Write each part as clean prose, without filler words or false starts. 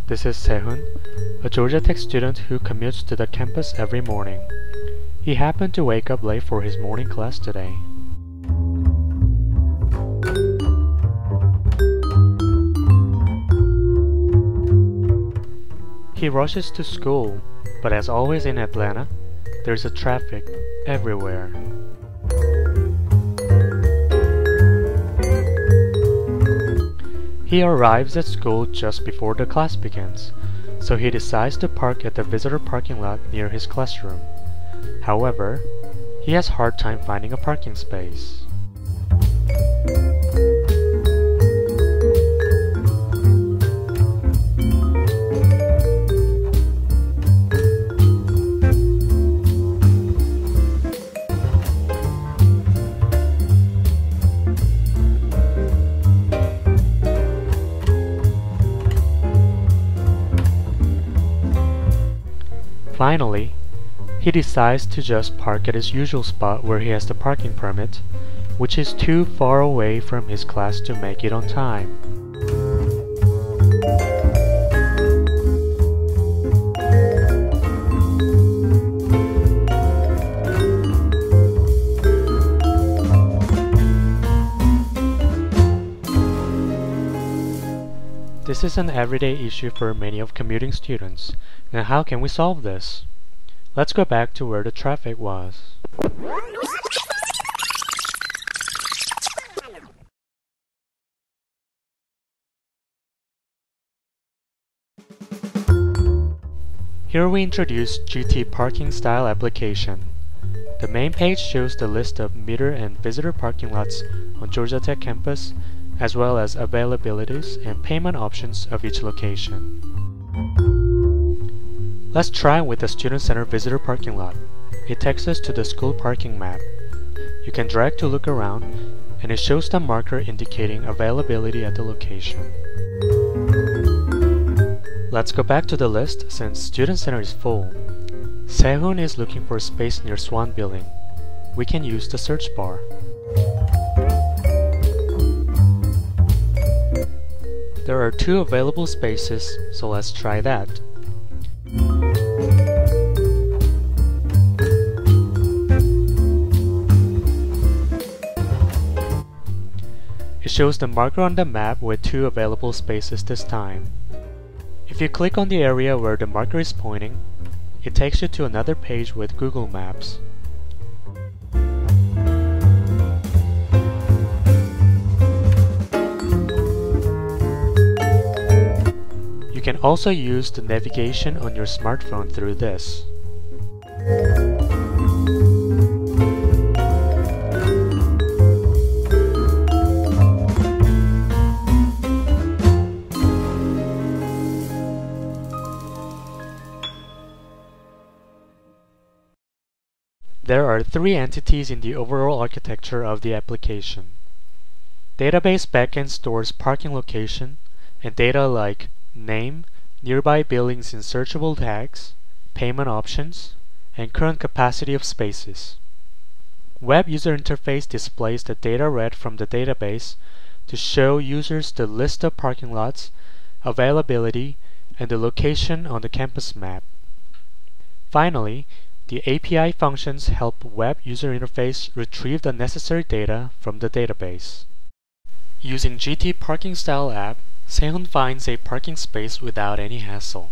This is Sehoon, a Georgia Tech student who commutes to the campus every morning. He happened to wake up late for his morning class today. He rushes to school, but as always in Atlanta, there's a traffic everywhere. He arrives at school just before the class begins, so he decides to park at the visitor parking lot near his classroom. However, he has a hard time finding a parking space. Finally, he decides to just park at his usual spot where he has the parking permit, which is too far away from his class to make it on time. This is an everyday issue for many of commuting students. Now how can we solve this? Let's go back to where the traffic was. Here we introduce GT Parking Style application. The main page shows the list of meter and visitor parking lots on Georgia Tech campus, as well as availabilities and payment options of each location. Let's try with the Student Center visitor parking lot. It takes us to the school parking map. You can drag to look around, and it shows the marker indicating availability at the location. Let's go back to the list since Student Center is full. Sehoon is looking for a space near Swan Building. We can use the search bar. There are 2 available spaces, so let's try that. It shows the marker on the map with 2 available spaces this time. If you click on the area where the marker is pointing, it takes you to another page with Google Maps. You can also use the navigation on your smartphone through this. There are 3 entities in the overall architecture of the application. Database backend stores parking location and data like name, nearby buildings in searchable tags, payment options, and current capacity of spaces. Web user interface displays the data read from the database to show users the list of parking lots, availability, and the location on the campus map. Finally, the API functions help web user interface retrieve the necessary data from the database. Using GT Parking Style app, Sehoon finds a parking space without any hassle.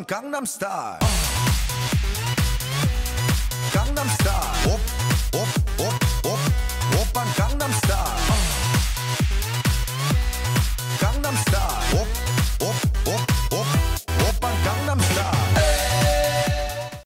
Gangnam Style.